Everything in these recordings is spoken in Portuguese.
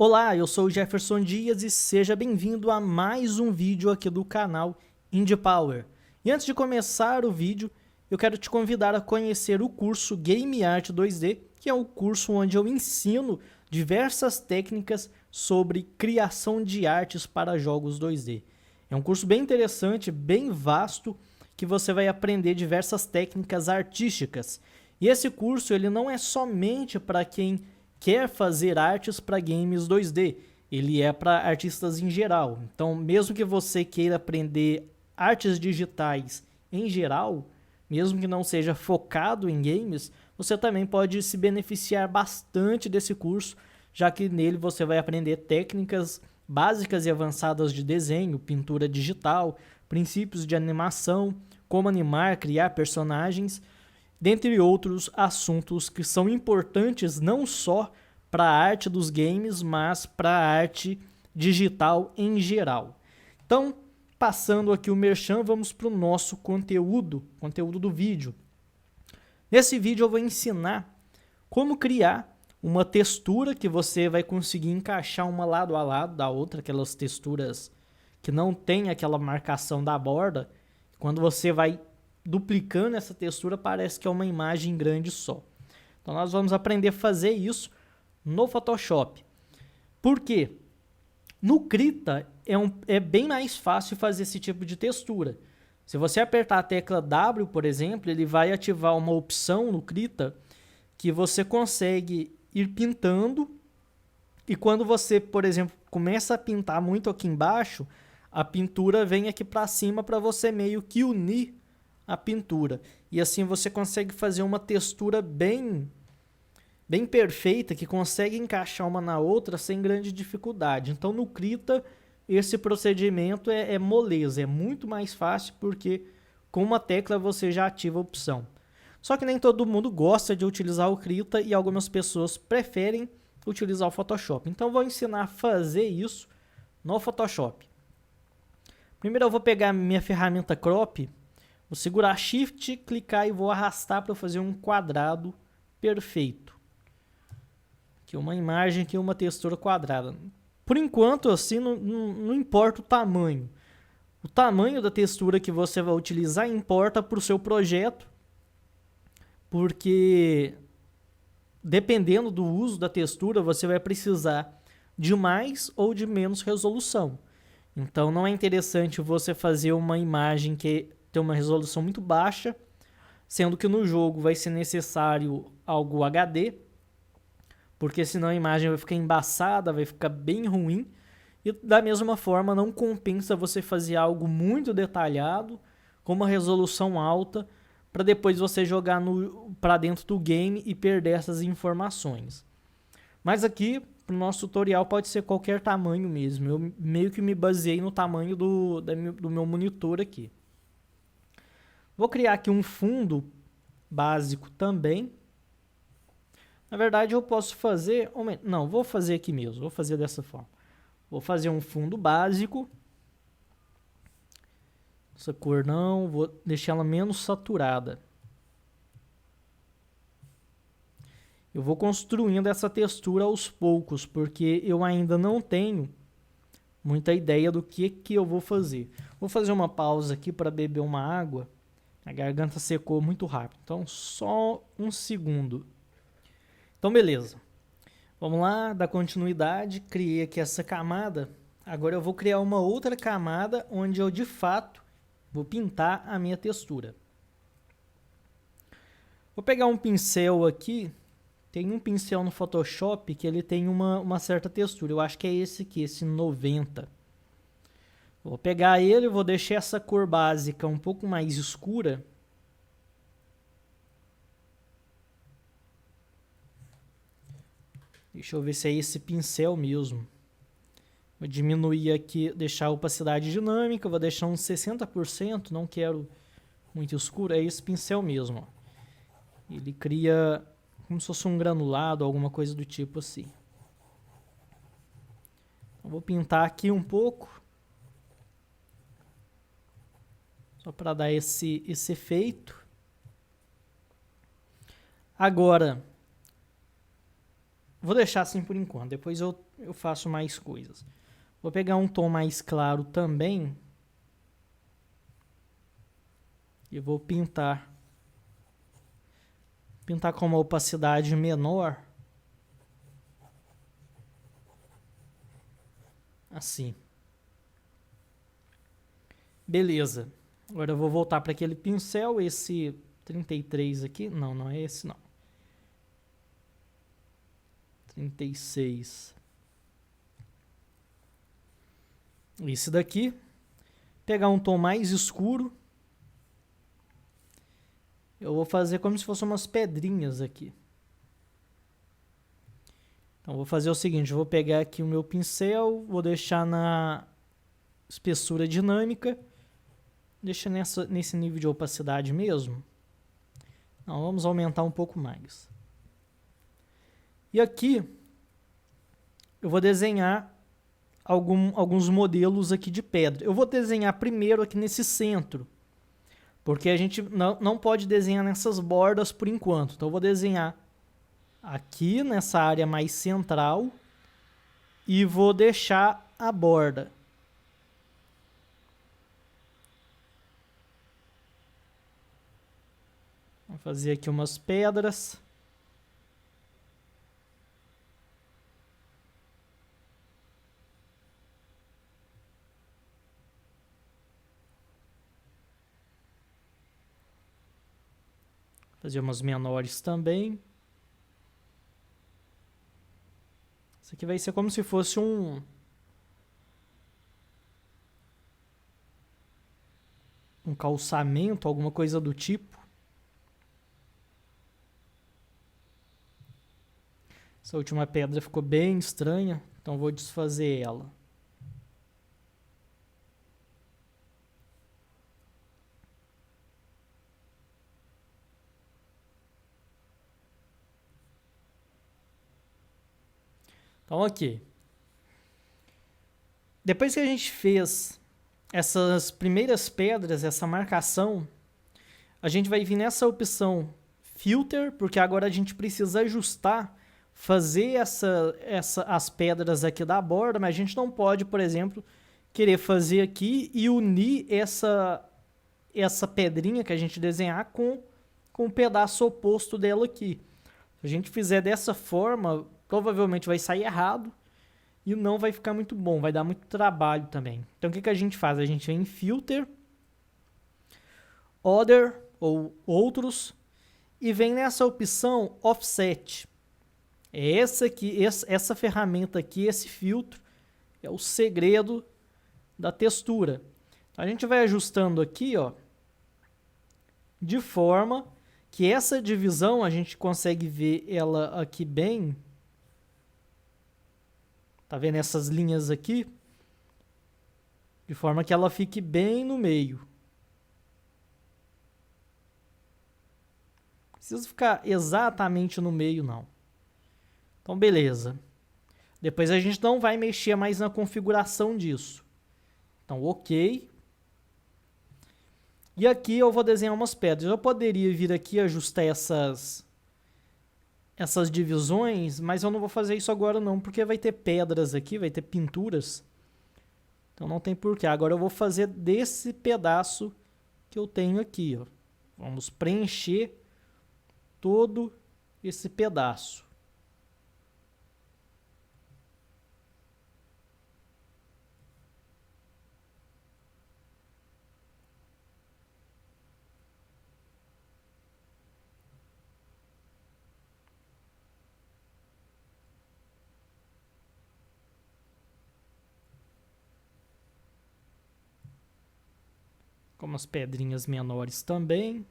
Olá, eu sou o Jefferson Dias e seja bem-vindo a mais um vídeo aqui do canal Indie Power. E antes de começar o vídeo, eu quero te convidar a conhecer o curso Game Art 2D, que é um curso onde eu ensino diversas técnicas sobre criação de artes para jogos 2D. É um curso bem interessante, bem vasto, que você vai aprender diversas técnicas artísticas. E esse curso ele não é somente para quem quer fazer artes para games 2D, ele é para artistas em geral. Então, mesmo que você queira aprender artes digitais em geral, mesmo que não seja focado em games, você também pode se beneficiar bastante desse curso, já que nele você vai aprender técnicas básicas e avançadas de desenho, pintura digital, princípios de animação, como animar, criar personagens, dentre outros assuntos que são importantes não só para a arte dos games, mas para a arte digital em geral. Então, passando aqui o merchan, vamos para o nosso conteúdo do vídeo. Nesse vídeo eu vou ensinar como criar uma textura que você vai conseguir encaixar uma lado a lado da outra, aquelas texturas que não tem aquela marcação da borda. Quando você vai duplicando essa textura, parece que é uma imagem grande só. Então nós vamos aprender a fazer isso no Photoshop. Por quê? No Krita é bem mais fácil fazer esse tipo de textura. Se você apertar a tecla W, por exemplo, ele vai ativar uma opção no Krita que você consegue ir pintando, e quando você, por exemplo, começa a pintar muito aqui embaixo, a pintura vem aqui para cima para você meio que unir a pintura. E assim você consegue fazer uma textura bem perfeita, que consegue encaixar uma na outra sem grande dificuldade. Então no Krita esse procedimento é moleza, é muito mais fácil porque com uma tecla você já ativa a opção. Só que nem todo mundo gosta de utilizar o Krita e algumas pessoas preferem utilizar o Photoshop. Então eu vou ensinar a fazer isso no Photoshop. Primeiro eu vou pegar minha ferramenta Crop, vou segurar Shift, clicar e vou arrastar para fazer um quadrado perfeito. Aqui uma imagem, aqui uma textura quadrada. Por enquanto, assim, não importa o tamanho. O tamanho da textura que você vai utilizar importa para o seu projeto, porque dependendo do uso da textura, você vai precisar de mais ou de menos resolução. Então não é interessante você fazer uma imagem que tem uma resolução muito baixa, sendo que no jogo vai ser necessário algo HD, porque senão a imagem vai ficar embaçada, vai ficar bem ruim. E da mesma forma não compensa você fazer algo muito detalhado, com uma resolução alta, para depois você jogar para dentro do game e perder essas informações. Mas aqui, para o nosso tutorial, pode ser qualquer tamanho mesmo. Eu meio que me baseei no tamanho do meu monitor aqui. Vou criar aqui um fundo básico também. Na verdade, eu posso fazer... Não, vou fazer aqui mesmo. Vou fazer dessa forma. Vou fazer um fundo básico. Essa cor não, vou deixar ela menos saturada. Eu vou construindo essa textura aos poucos, porque eu ainda não tenho muita ideia do que eu vou fazer. Vou fazer uma pausa aqui para beber uma água. A garganta secou muito rápido, então só um segundo. Então beleza. Vamos lá, dar continuidade. Criei aqui essa camada. Agora eu vou criar uma outra camada onde eu de fato vou pintar a minha textura. Vou pegar um pincel aqui. Tem um pincel no Photoshop que ele tem uma certa textura. Eu acho que é esse aqui, esse 90. Vou pegar ele e vou deixar essa cor básica um pouco mais escura. Deixa eu ver se é esse pincel mesmo. Vou diminuir aqui, deixar a opacidade dinâmica, vou deixar uns 60%, não quero muito escuro, é esse pincel mesmo. Ó. Ele cria como se fosse um granulado, alguma coisa do tipo assim. Eu vou pintar aqui um pouco, só para dar esse efeito. Agora, Vou deixar assim por enquanto, depois eu faço mais coisas. Vou pegar um tom mais claro também. E vou pintar. Pintar com uma opacidade menor. Assim. Beleza. Agora eu vou voltar para aquele pincel, esse 33 aqui. Não, não é esse não. 36. Esse daqui. Pegar um tom mais escuro. Eu vou fazer como se fossem umas pedrinhas aqui. Então vou fazer o seguinte, eu vou pegar aqui o meu pincel, vou deixar na espessura dinâmica. Deixa nesse nível de opacidade mesmo. Não, vamos aumentar um pouco mais. E aqui eu vou desenhar alguns modelos aqui de pedra. Eu vou desenhar primeiro aqui nesse centro, porque a gente não pode desenhar nessas bordas por enquanto. Então eu vou desenhar aqui nessa área mais central e vou deixar a borda. Vou fazer aqui umas pedras. Fazer umas menores também. Isso aqui vai ser como se fosse um calçamento, alguma coisa do tipo. Essa última pedra ficou bem estranha, então vou desfazer ela. Então, ok. Depois que a gente fez essas primeiras pedras, essa marcação, a gente vai vir nessa opção Filter, porque agora a gente precisa ajustar, fazer as pedras aqui da borda, mas a gente não pode, por exemplo, querer fazer aqui e unir essa pedrinha que a gente desenhar com o pedaço oposto dela aqui. Se a gente fizer dessa forma, provavelmente vai sair errado e não vai ficar muito bom, vai dar muito trabalho também. Então o que a gente faz? A gente vem em Filter, Other ou Outros e vem nessa opção Offset. É essa ferramenta aqui, esse filtro, é o segredo da textura. Então, a gente vai ajustando aqui, ó, de forma que essa divisão a gente consegue ver ela aqui bem. Tá vendo essas linhas aqui? De forma que ela fique bem no meio. Não precisa ficar exatamente no meio, não. Então, beleza. Depois a gente não vai mexer mais na configuração disso. Então, ok. E aqui eu vou desenhar umas pedras. Eu poderia vir aqui e ajustar essas divisões, mas eu não vou fazer isso agora não, porque vai ter pedras aqui, vai ter pinturas. Então não tem porquê. Agora eu vou fazer desse pedaço que eu tenho aqui, ó. Vamos preencher todo esse pedaço. Com umas pedrinhas menores também.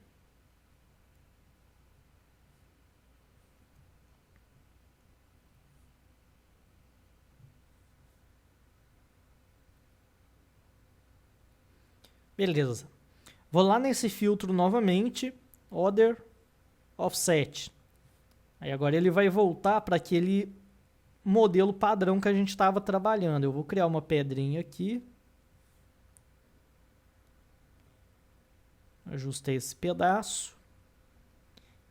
Beleza. Vou lá nesse filtro novamente, Other, Offset. Aí agora ele vai voltar para aquele modelo padrão que a gente estava trabalhando. Eu vou criar uma pedrinha aqui. Ajustei esse pedaço.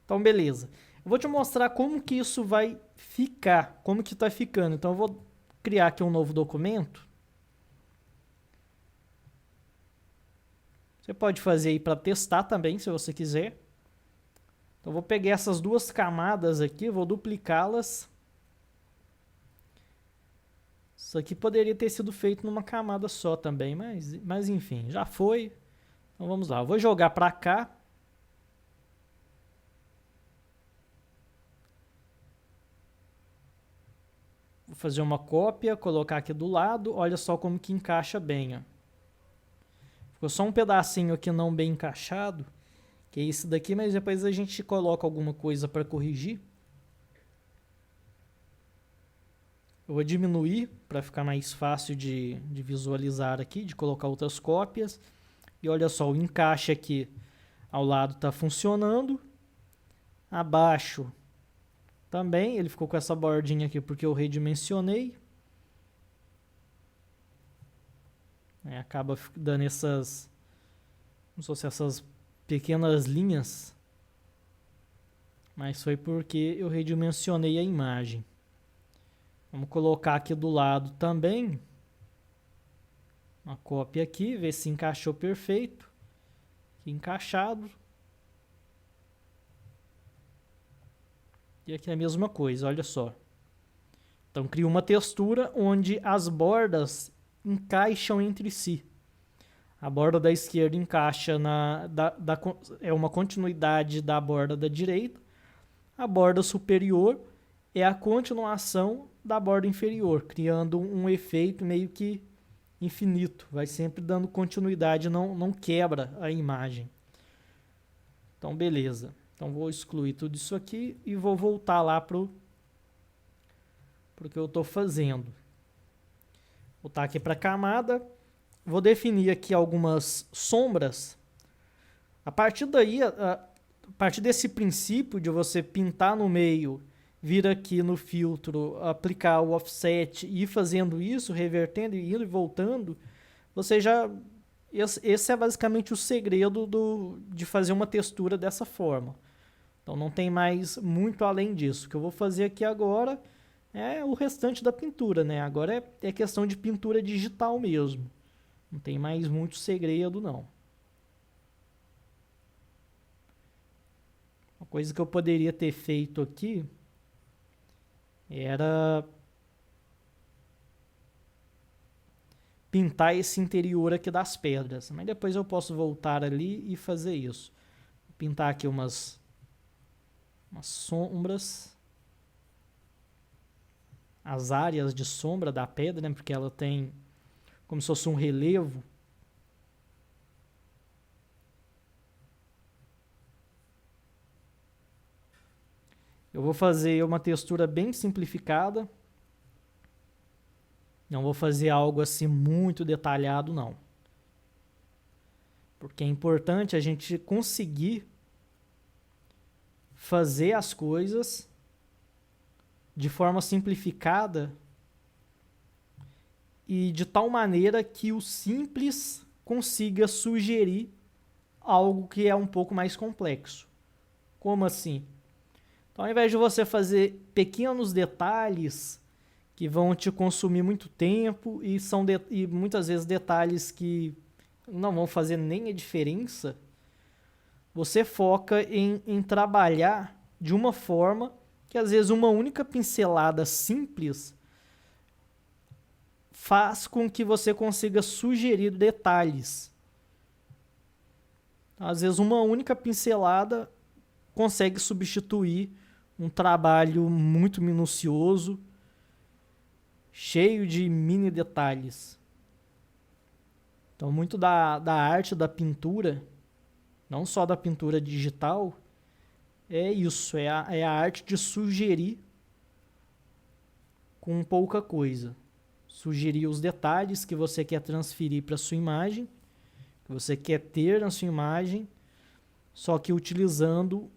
Então, beleza. Eu vou te mostrar como que isso vai ficar, como que está ficando. Então eu vou criar aqui um novo documento. Você pode fazer aí para testar também, se você quiser. Então eu vou pegar essas duas camadas aqui, vou duplicá-las. Isso aqui poderia ter sido feito numa camada só também, mas enfim, já foi. Então vamos lá, eu vou jogar para cá. Vou fazer uma cópia, colocar aqui do lado. Olha só como que encaixa bem, ó. Ficou só um pedacinho aqui não bem encaixado, que é esse daqui, mas depois a gente coloca alguma coisa para corrigir. Eu vou diminuir para ficar mais fácil de visualizar aqui, de colocar outras cópias. E olha só, o encaixe aqui ao lado está funcionando. Abaixo também, ele ficou com essa bordinha aqui porque eu redimensionei. Acaba dando essas, como se fossem essas pequenas linhas. Mas foi porque eu redimensionei a imagem. Vamos colocar aqui do lado também uma cópia aqui, ver se encaixou perfeito. Aqui encaixado. E aqui é a mesma coisa, olha só. Então cria uma textura onde as bordas encaixam entre si. A borda da esquerda encaixa é uma continuidade da borda da direita. A borda superior é a continuação da borda inferior, criando um efeito meio que infinito. Vai sempre dando continuidade, não quebra a imagem. Então, beleza. Então, vou excluir tudo isso aqui e vou voltar lá para o que eu estou fazendo. Vou voltar aqui para a camada. Vou definir aqui algumas sombras. A partir daí, a partir desse princípio de você pintar no meio, vir aqui no filtro, aplicar o offset e ir fazendo isso, revertendo e indo e voltando, você já... Esse é basicamente o segredo de fazer uma textura dessa forma. Então não tem mais muito além disso. O que eu vou fazer aqui agora é o restante da pintura, né? Agora é questão de pintura digital mesmo. Não tem mais muito segredo, não. Uma coisa que eu poderia ter feito aqui era pintar esse interior aqui das pedras. Mas depois eu posso voltar ali e fazer isso. Vou pintar aqui umas sombras. As áreas de sombra da pedra, né? Porque ela tem como se fosse um relevo. Eu vou fazer uma textura bem simplificada. Não vou fazer algo assim muito detalhado, não. Porque é importante a gente conseguir fazer as coisas de forma simplificada e de tal maneira que o simples consiga sugerir algo que é um pouco mais complexo. Como assim? Então, ao invés de você fazer pequenos detalhes que vão te consumir muito tempo e muitas vezes detalhes que não vão fazer nem a diferença, você foca em trabalhar de uma forma que às vezes uma única pincelada simples faz com que você consiga sugerir detalhes. Às vezes uma única pincelada consegue substituir um trabalho muito minucioso, cheio de mini detalhes. Então, muito da arte da pintura, não só da pintura digital, é isso, é a arte de sugerir com pouca coisa. Sugerir os detalhes que você quer transferir para a sua imagem, que você quer ter na sua imagem, só que utilizando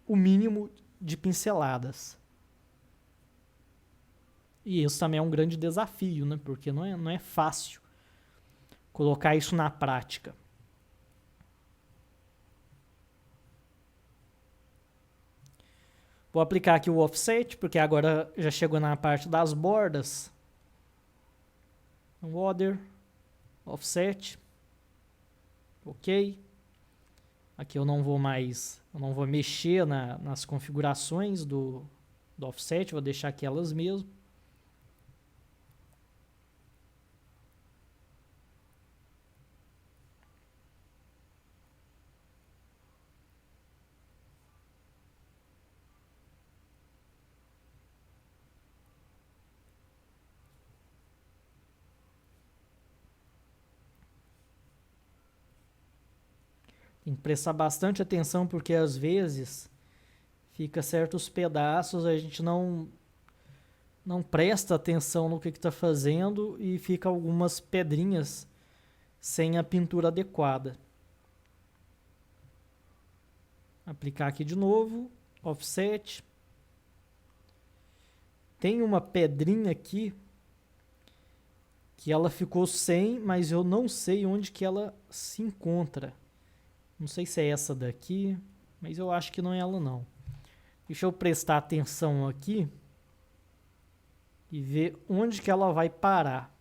o mínimo de pinceladas. E isso também é um grande desafio, né? Porque não é fácil colocar isso na prática. Vou aplicar aqui o offset, porque agora já chegou na parte das bordas. Border, offset, ok. Aqui eu não vou mexer nas configurações do offset, vou deixar aquelas mesmo. Tem que prestar bastante atenção porque às vezes fica certos pedaços, a gente não presta atenção no que está fazendo e fica algumas pedrinhas sem a pintura adequada. Aplicar aqui de novo, offset. Tem uma pedrinha aqui que ela ficou sem, mas eu não sei onde que ela se encontra. Não sei se é essa daqui, mas eu acho que não é ela não. Deixa eu prestar atenção aqui e ver onde que ela vai parar.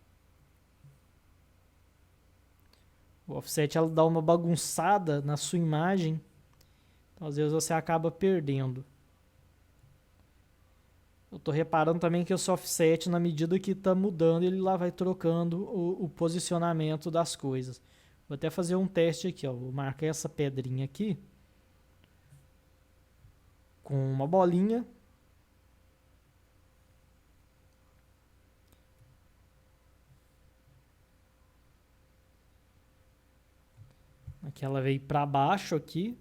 O offset ela dá uma bagunçada na sua imagem, então às vezes você acaba perdendo. Eu estou reparando também que esse offset, na medida que está mudando, ele lá vai trocando o posicionamento das coisas. Vou até fazer um teste aqui, ó. Vou marcar essa pedrinha aqui com uma bolinha. Aqui ela veio para baixo aqui.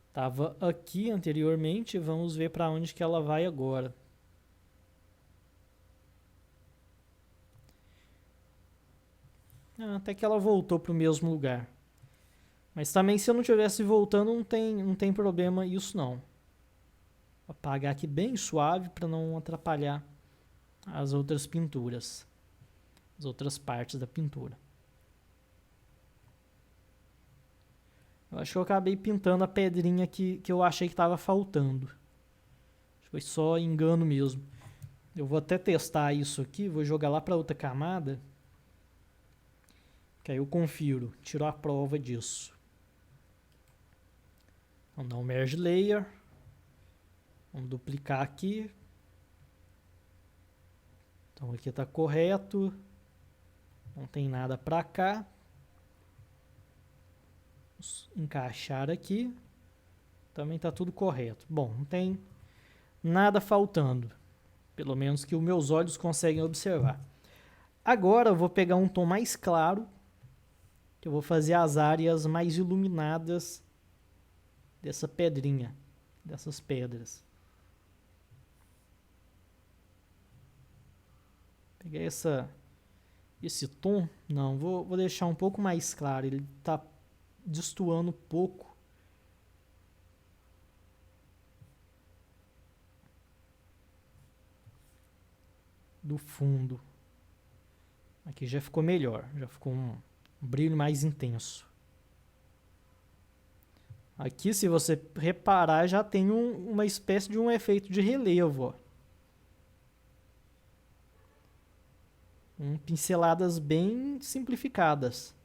Estava aqui anteriormente. Vamos ver para onde que ela vai agora. Até que ela voltou para o mesmo lugar. Mas também se eu não estivesse voltando, não tem problema isso não. Vou apagar aqui bem suave para não atrapalhar as outras pinturas. As outras partes da pintura. Eu acho que eu acabei pintando a pedrinha que eu achei que estava faltando. Acho que foi só engano mesmo. Eu vou até testar isso aqui, vou jogar lá para outra camada. Que aí eu confiro, tiro a prova disso. Vamos dar um Merge Layer. Vamos duplicar aqui. Então aqui está correto. Não tem nada para cá. Vamos encaixar aqui. Também está tudo correto. Bom, não tem nada faltando. Pelo menos que os meus olhos conseguem observar. Agora eu vou pegar um tom mais claro. Que eu vou fazer as áreas mais iluminadas dessa pedrinha, dessas pedras. Peguei esse tom, não, vou deixar um pouco mais claro, ele está destoando um pouco. Do fundo. Aqui já ficou melhor, já ficou um brilho mais intenso. Aqui, se você reparar, já tem uma espécie de um efeito de relevo. Pinceladas bem simplificadas.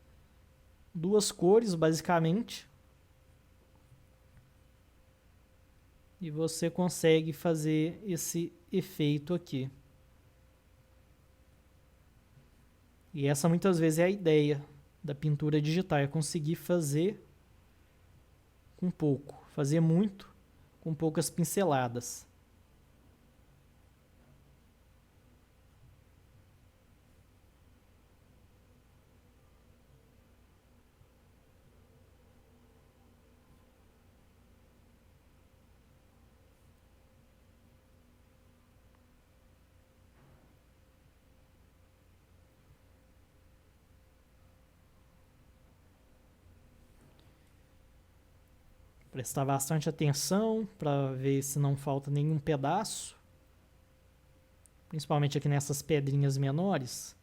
Duas cores, basicamente. E você consegue fazer esse efeito aqui. E essa muitas vezes é a ideia da pintura digital, é conseguir fazer com pouco, fazer muito com poucas pinceladas. Prestar bastante atenção para ver se não falta nenhum pedaço. Principalmente aqui nessas pedrinhas menores.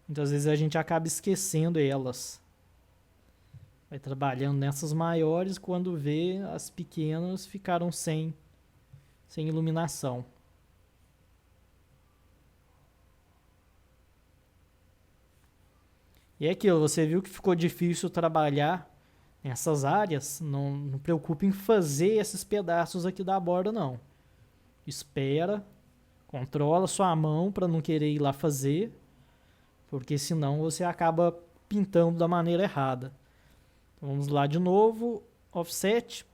Muitas vezes a gente acaba esquecendo elas. Vai trabalhando nessas maiores, quando vê as pequenas ficaram sem sem iluminação. E é aquilo, você viu que ficou difícil trabalhar nessas áreas, não preocupe em fazer esses pedaços aqui da borda não. Espera, controla sua mão para não querer ir lá fazer, porque senão você acaba pintando da maneira errada. Então, vamos lá de novo, offset.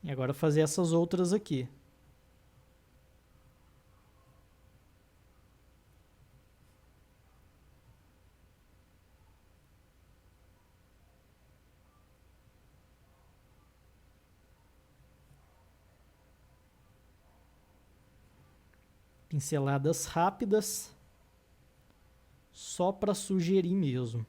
E agora fazer essas outras aqui. Pinceladas rápidas, só para sugerir mesmo.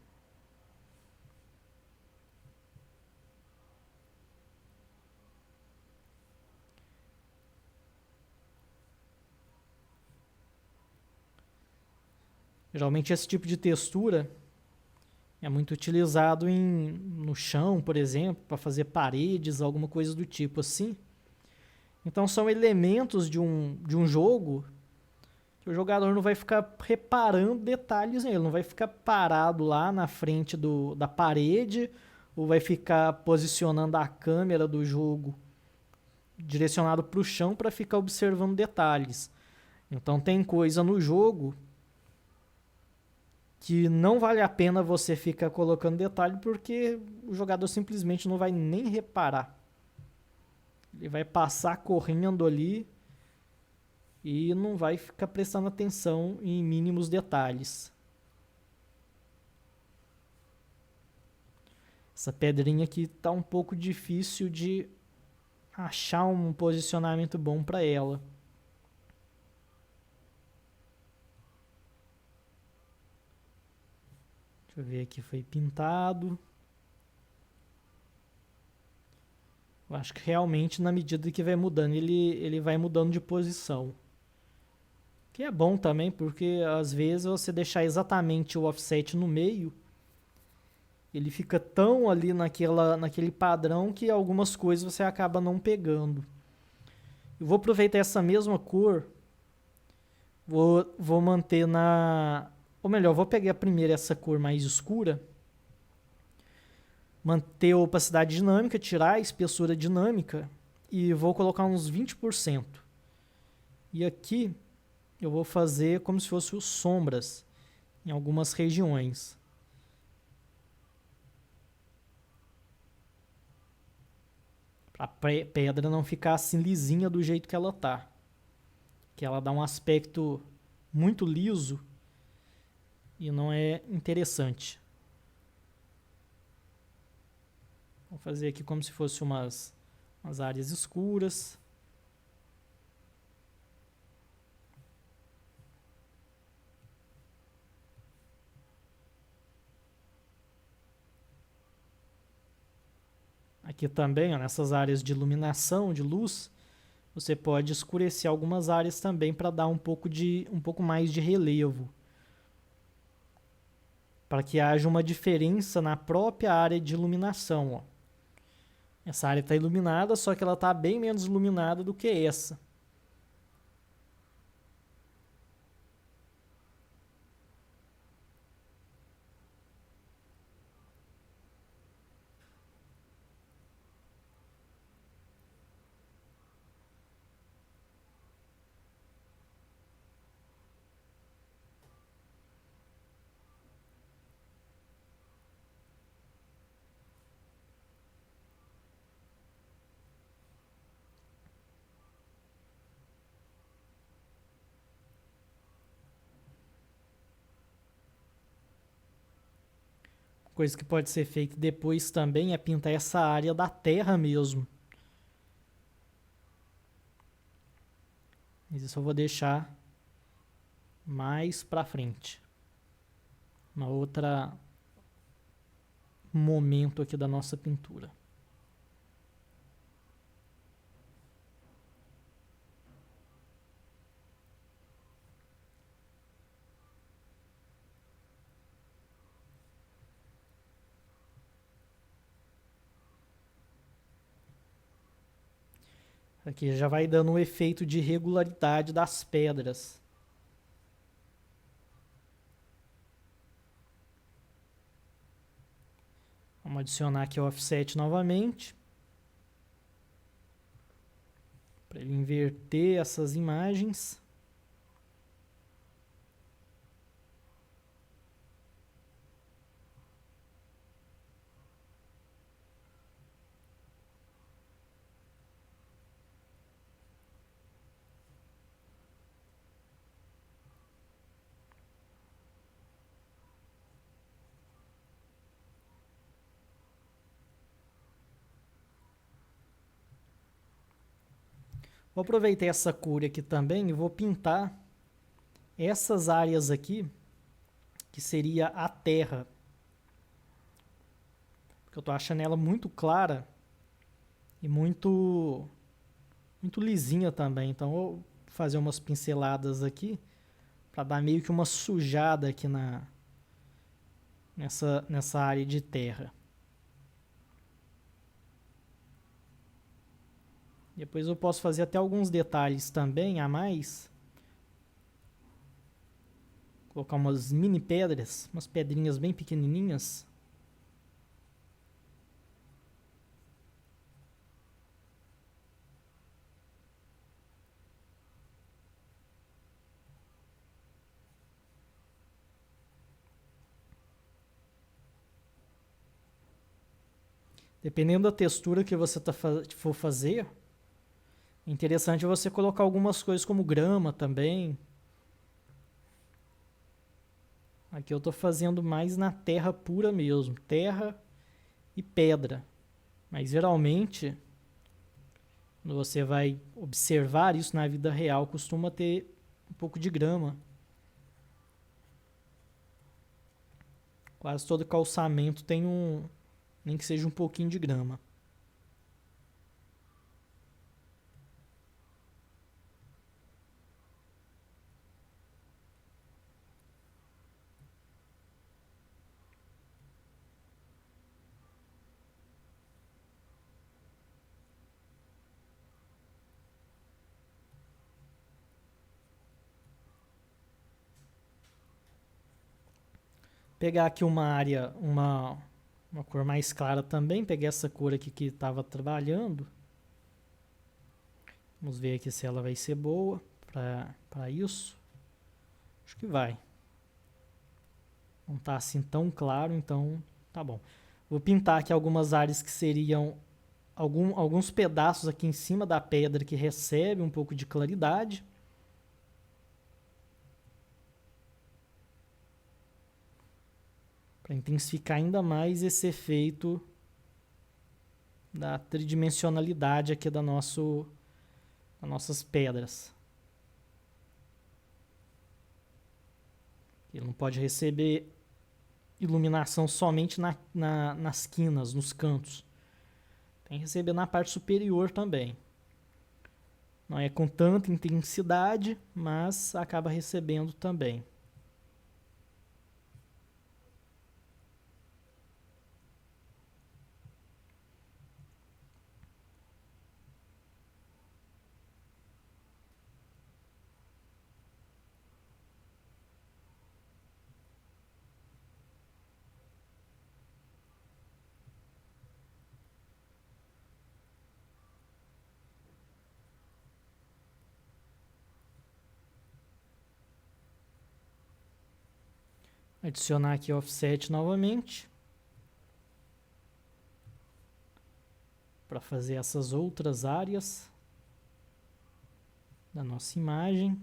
Geralmente esse tipo de textura é muito utilizado no chão, por exemplo, para fazer paredes, alguma coisa do tipo assim. Então são elementos de um jogo que o jogador não vai ficar reparando detalhes nele, não vai ficar parado lá na frente da parede, ou vai ficar posicionando a câmera do jogo direcionado para o chão para ficar observando detalhes. Então tem coisa no jogo que não vale a pena você ficar colocando detalhe porque o jogador simplesmente não vai nem reparar. Ele vai passar correndo ali e não vai ficar prestando atenção em mínimos detalhes. Essa pedrinha aqui está um pouco difícil de achar um posicionamento bom para ela. Deixa eu ver aqui, foi pintado. Eu acho que realmente na medida que vai mudando, ele vai mudando de posição. Que é bom também, porque às vezes você deixar exatamente o offset no meio, ele fica tão ali naquele padrão que algumas coisas você acaba não pegando. Eu vou aproveitar essa mesma cor, vou manter na... Ou melhor, vou pegar primeiro essa cor mais escura, manter a opacidade dinâmica, tirar a espessura dinâmica e vou colocar uns 20%. E aqui eu vou fazer como se fossem sombras em algumas regiões. Para a pedra não ficar assim lisinha do jeito que ela tá. Que ela dá um aspecto muito liso e não é interessante. Vou fazer aqui como se fosse umas áreas escuras. Aqui também, ó, nessas áreas de iluminação, de luz, você pode escurecer algumas áreas também para dar um pouco mais de relevo. Para que haja uma diferença na própria área de iluminação. Ó. Essa área está iluminada, só que ela está bem menos iluminada do que essa. Coisa que pode ser feita depois também é pintar essa área da terra mesmo. Mas isso eu vou deixar mais pra frente. Uma outra momento aqui da nossa pintura. Aqui já vai dando um efeito de regularidade das pedras. Vamos adicionar aqui o offset novamente, para ele inverter essas imagens. Vou aproveitar essa cor aqui também e vou pintar essas áreas aqui, que seria a terra. Porque eu estou achando ela muito clara e muito lisinha também. Então eu vou fazer umas pinceladas aqui para dar meio que uma sujada aqui nessa área de terra. Depois eu posso fazer até alguns detalhes também a mais. Colocar umas mini pedras, umas pedrinhas bem pequenininhas. Dependendo da textura que você for fazer, é interessante você colocar algumas coisas como grama também. Aqui eu estou fazendo mais na terra pura mesmo, terra e pedra. Mas geralmente, quando você vai observar isso na vida real, costuma ter um pouco de grama. Quase todo calçamento tem nem que seja um pouquinho de grama. Pegar aqui uma área, uma cor mais clara também. Peguei essa cor aqui que estava trabalhando. Vamos ver aqui se ela vai ser boa para isso. Acho que vai. Não está assim tão claro, então tá bom. Vou pintar aqui algumas áreas que seriam alguns pedaços aqui em cima da pedra que recebe um pouco de claridade. Para intensificar ainda mais esse efeito da tridimensionalidade aqui das nossas pedras. Ele não pode receber iluminação somente nas quinas, nos cantos. Tem que receber na parte superior também. Não é com tanta intensidade, mas acaba recebendo também. Adicionar aqui offset novamente. Para fazer essas outras áreas da nossa imagem.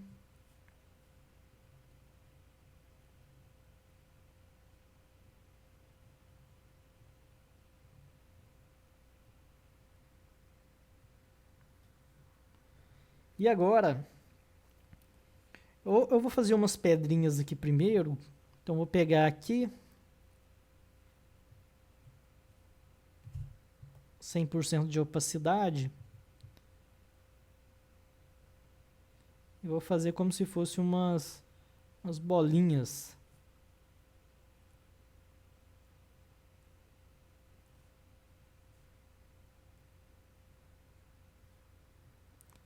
E agora, eu vou fazer umas pedrinhas aqui primeiro. Então vou pegar aqui 100% de opacidade e vou fazer como se fosse umas bolinhas.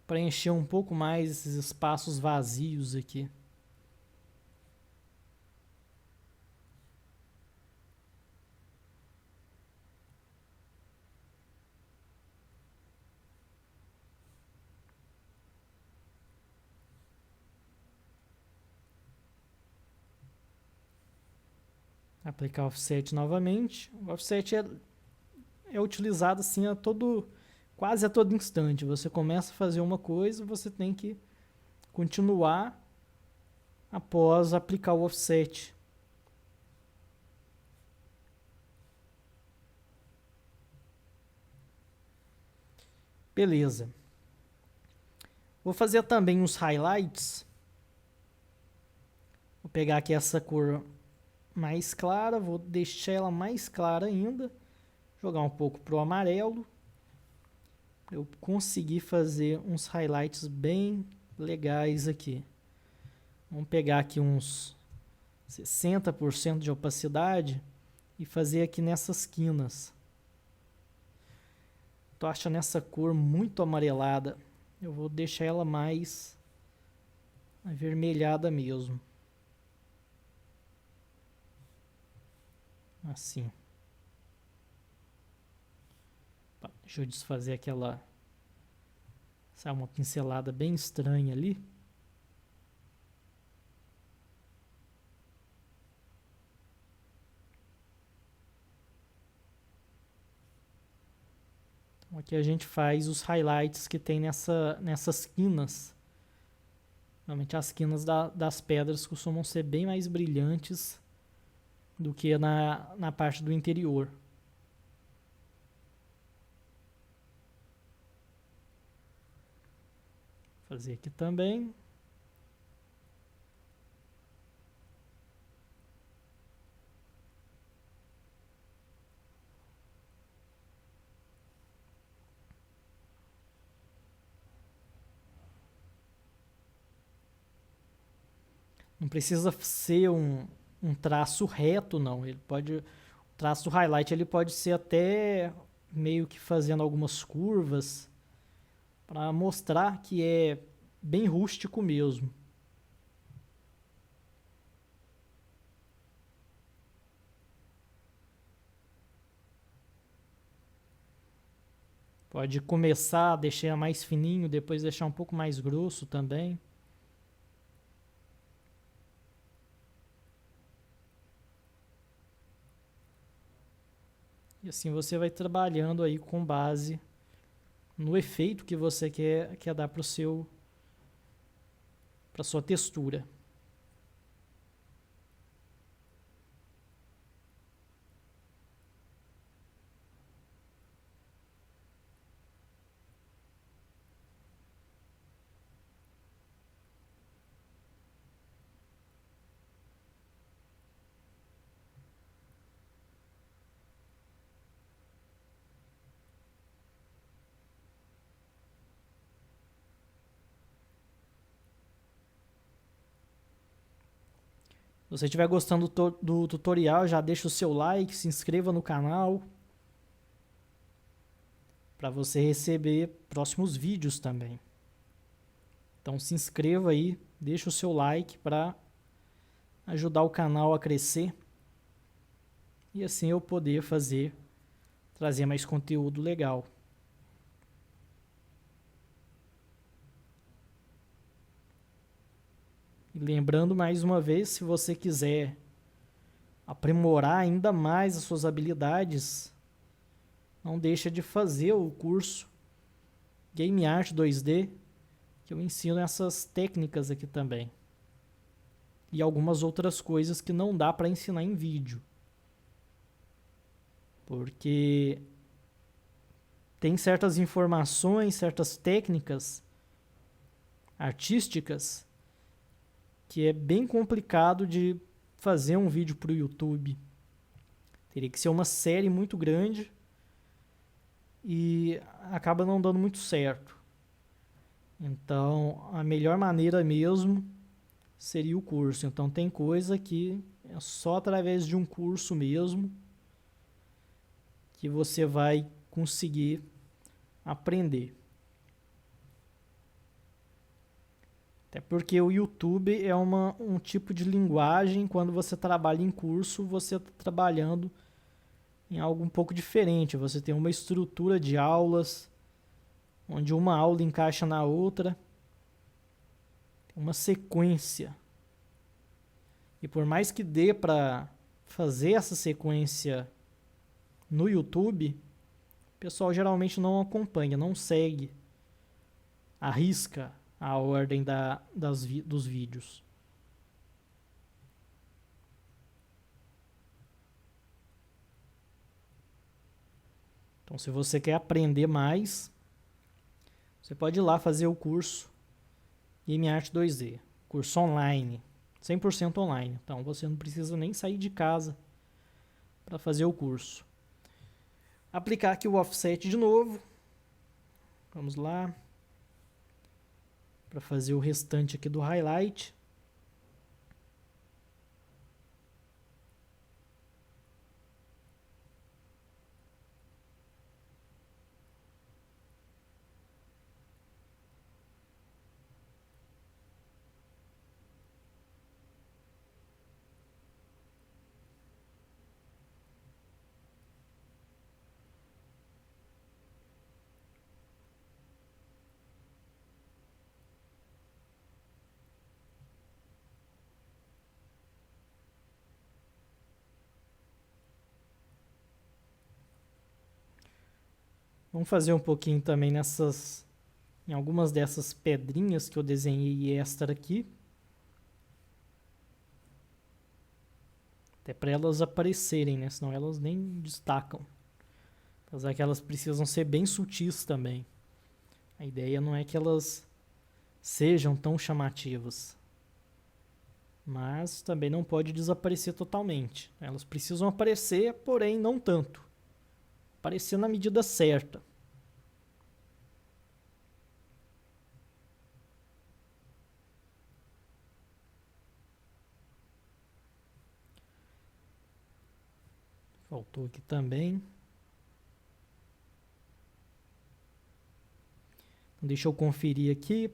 preencher um pouco mais esses espaços vazios aqui. Aplicar offset novamente. O offset é utilizado assim quase a todo instante. Você começa a fazer uma coisa, você tem que continuar após aplicar o offset. Beleza. Vou fazer também uns highlights. Vou pegar aqui essa cor mais clara, vou deixar ela mais clara ainda. Jogar um pouco pro amarelo. Para eu conseguir fazer uns highlights bem legais aqui. Vamos pegar aqui uns 60% de opacidade e fazer aqui nessas quinas. Tô achando essa cor muito amarelada. Eu vou deixar ela mais avermelhada mesmo. Assim. Deixa eu desfazer aquela... Saiu uma pincelada bem estranha ali. Então aqui a gente faz os highlights que tem nessas quinas. Normalmente as quinas das pedras costumam ser bem mais brilhantes do que na parte do interior. Vou fazer aqui também. Não precisa ser um traço reto, não. Ele pode, o traço do highlight ele pode ser até meio que fazendo algumas curvas para mostrar que é bem rústico mesmo. Pode começar a deixar mais fininho, depois deixar um pouco mais grosso também. E assim você vai trabalhando aí com base no efeito que você quer dar para sua textura. Se você estiver gostando do tutorial, já deixa o seu like, se inscreva no canal para você receber próximos vídeos também. Então se inscreva aí, deixa o seu like para ajudar o canal a crescer e assim eu poder trazer mais conteúdo legal. E lembrando mais uma vez, se você quiser aprimorar ainda mais as suas habilidades, não deixa de fazer o curso Game Art 2D, que eu ensino essas técnicas aqui também. E algumas outras coisas que não dá para ensinar em vídeo. Porque tem certas informações, certas técnicas artísticas que é bem complicado de fazer um vídeo para o YouTube. Teria que ser uma série muito grande e acaba não dando muito certo. Então, a melhor maneira mesmo seria o curso. Então, tem coisa que é só através de um curso mesmo que você vai conseguir aprender. Até porque o YouTube é um tipo de linguagem, quando você trabalha em curso, você está trabalhando em algo um pouco diferente. Você tem uma estrutura de aulas, onde uma aula encaixa na outra, uma sequência. E por mais que dê para fazer essa sequência no YouTube, o pessoal geralmente não acompanha, não segue, arrisca a ordem dos vídeos. Então, se você quer aprender mais, você pode ir lá fazer o curso Game Art 2D, curso online, 100% online. Então, você não precisa nem sair de casa para fazer o curso. Aplicar aqui o offset de novo. Vamos lá. Para fazer o restante aqui do highlight. Vamos fazer um pouquinho também em algumas dessas pedrinhas que eu desenhei extra aqui. Até para elas aparecerem, né? Senão elas nem destacam. Apesar que elas precisam ser bem sutis também. A ideia não é que elas sejam tão chamativas. Mas também não pode desaparecer totalmente. Elas precisam aparecer, porém não tanto. Aparecer na medida certa. Faltou aqui também. Deixa eu conferir aqui.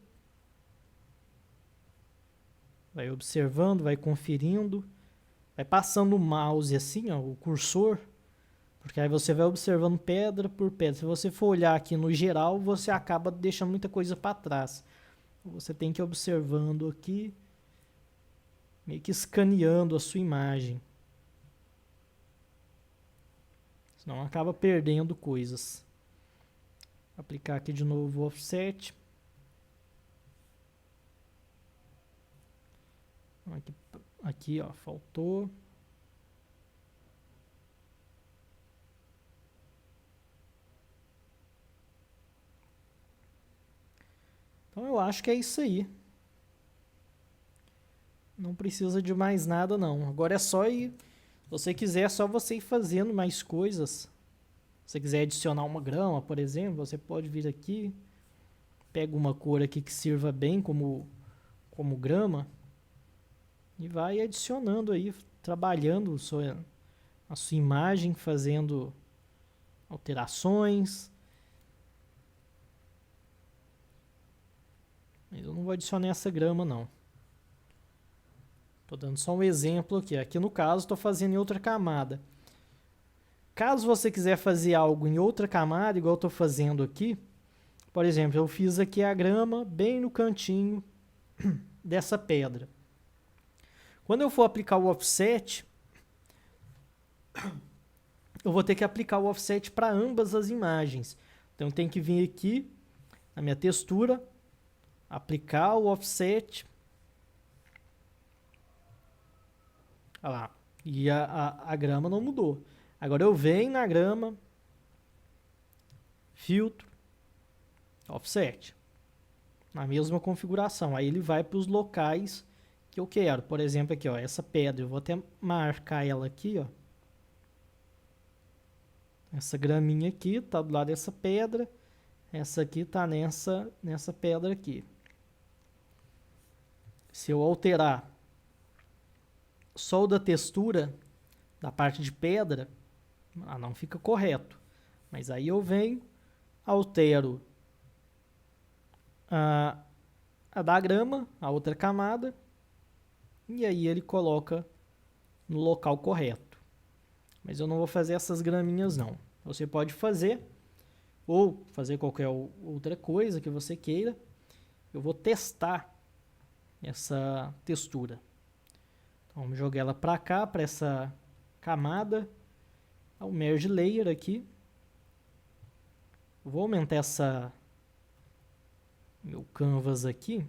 Vai observando, vai conferindo. Vai passando o mouse assim, ó, o cursor. Porque aí você vai observando pedra por pedra. Se você for olhar aqui no geral, você acaba deixando muita coisa para trás. Você tem que ir observando aqui, meio que escaneando a sua imagem. Senão acaba perdendo coisas. Aplicar aqui de novo o offset. Aqui ó, faltou. Então eu acho que é isso aí. Não precisa de mais nada não. Agora é só ir, se você quiser, é só você ir fazendo mais coisas. Se você quiser adicionar uma grama, por exemplo, você pode vir aqui, pega uma cor aqui que sirva bem como grama e vai adicionando aí, trabalhando a sua imagem, fazendo alterações. Mas eu não vou adicionar essa grama não. Estou dando só um exemplo aqui. Aqui no caso estou fazendo em outra camada. Caso você quiser fazer algo em outra camada, igual eu estou fazendo aqui, por exemplo, eu fiz aqui a grama bem no cantinho dessa pedra. Quando eu for aplicar o offset, eu vou ter que aplicar o offset para ambas as imagens. Então eu tenho que vir aqui na minha textura, aplicar o offset. Olha lá. E a grama não mudou. Agora eu venho na grama, filtro, offset. Na mesma configuração. Aí ele vai para os locais que eu quero. Por exemplo, aqui, ó, essa pedra. Eu vou até marcar ela aqui, ó. Essa graminha aqui tá do lado dessa pedra. Essa aqui tá nessa pedra aqui. Se eu alterar só o da textura, da parte de pedra, não fica correto. Mas aí eu venho, altero a da grama, a outra camada, e aí ele coloca no local correto. Mas eu não vou fazer essas graminhas não. Você pode fazer, ou fazer qualquer outra coisa que você queira. Eu vou testar essa textura. Então, vamos jogar ela para cá, para essa camada. O Merge Layer aqui. Eu vou aumentar meu canvas aqui.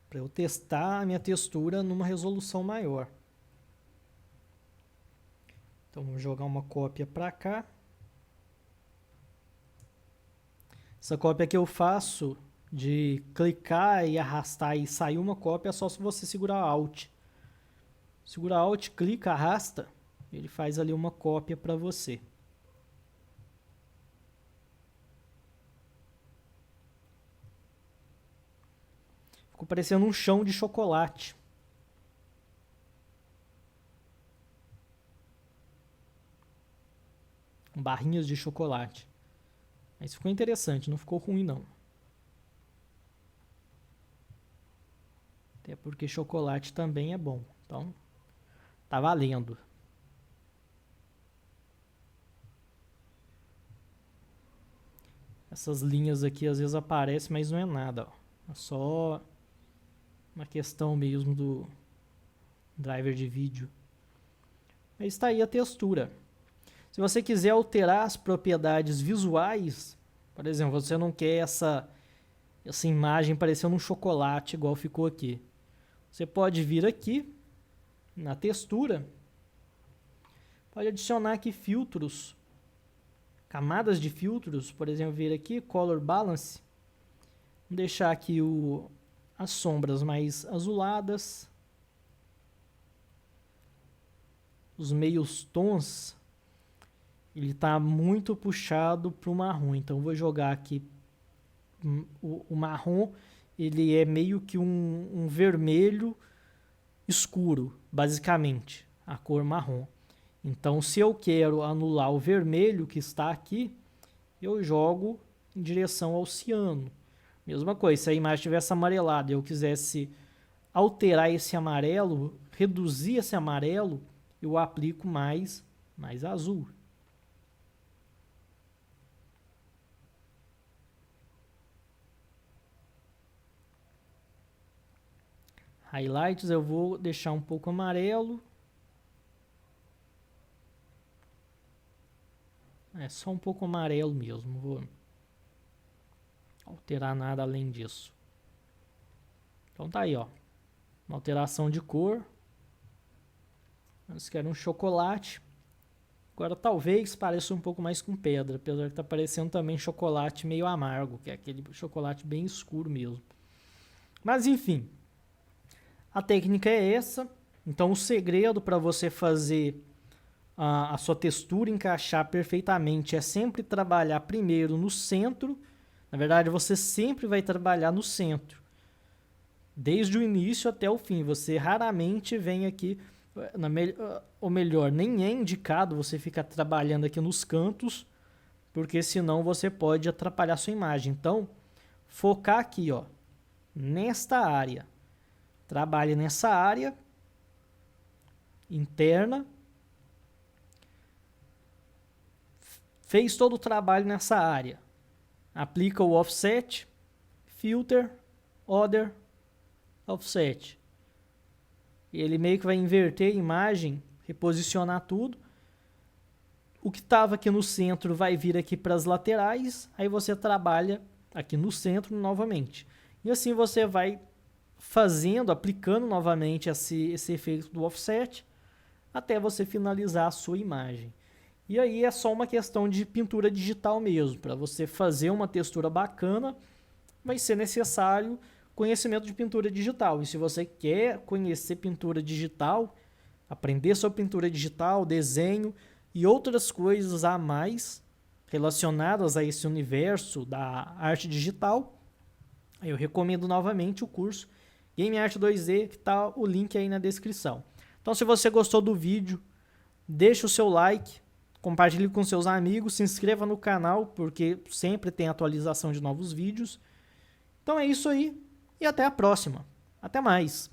Para eu testar a minha textura numa resolução maior. Então, vamos jogar uma cópia para cá. Essa cópia que eu faço de clicar e arrastar e sair uma cópia é só se você segurar Alt. Segura Alt, clica, arrasta, ele faz ali uma cópia para você. Ficou parecendo um chão de chocolate. Barrinhas de chocolate. Mas ficou interessante, não ficou ruim não. Até porque chocolate também é bom. Então, tá valendo. Essas linhas aqui às vezes aparecem, mas não é nada. Ó. É só uma questão mesmo do driver de vídeo. Mas está aí a textura. Se você quiser alterar as propriedades visuais, por exemplo, você não quer essa imagem parecendo um chocolate igual ficou aqui. Você pode vir aqui na textura, pode adicionar aqui filtros, camadas de filtros, por exemplo, vir aqui, Color Balance, vou deixar aqui as sombras mais azuladas, os meios tons, ele está muito puxado para o marrom, então vou jogar aqui o marrom, ele é meio que um vermelho escuro, basicamente, a cor marrom. Então, se eu quero anular o vermelho que está aqui, eu jogo em direção ao ciano. Mesma coisa, se a imagem estivesse amarelada e eu quisesse alterar esse amarelo, reduzir esse amarelo, eu aplico mais azul. Highlights eu vou deixar um pouco amarelo. É só um pouco amarelo mesmo, não vou alterar nada além disso. Então tá aí, ó. Uma alteração de cor. Nós queremos um chocolate. Agora talvez pareça um pouco mais com pedra, apesar que tá parecendo também chocolate meio amargo, que é aquele chocolate bem escuro mesmo. Mas enfim, a técnica é essa. Então o segredo para você fazer a sua textura encaixar perfeitamente é sempre trabalhar primeiro no centro. Na verdade, você sempre vai trabalhar no centro, desde o início até o fim. Você raramente vem aqui, ou melhor, nem é indicado você ficar trabalhando aqui nos cantos, porque senão você pode atrapalhar sua imagem. Então, focar aqui, ó, nesta área. Trabalhe nessa área interna. Fez todo o trabalho nessa área. Aplica o Offset, Filter, Other, Offset. Ele meio que vai inverter a imagem, reposicionar tudo. O que estava aqui no centro vai vir aqui para as laterais. Aí você trabalha aqui no centro novamente. E assim você vai fazendo, aplicando novamente esse efeito do Offset, até você finalizar a sua imagem. E aí é só uma questão de pintura digital mesmo. Para você fazer uma textura bacana, vai ser necessário conhecimento de pintura digital. E se você quer conhecer pintura digital, aprender sobre pintura digital, desenho e outras coisas a mais relacionadas a esse universo da arte digital, eu recomendo novamente o curso Game Art 2D, que está o link aí na descrição. Então, se você gostou do vídeo, deixa o seu like, compartilhe com seus amigos, se inscreva no canal, porque sempre tem atualização de novos vídeos. Então é isso aí, e até a próxima. Até mais!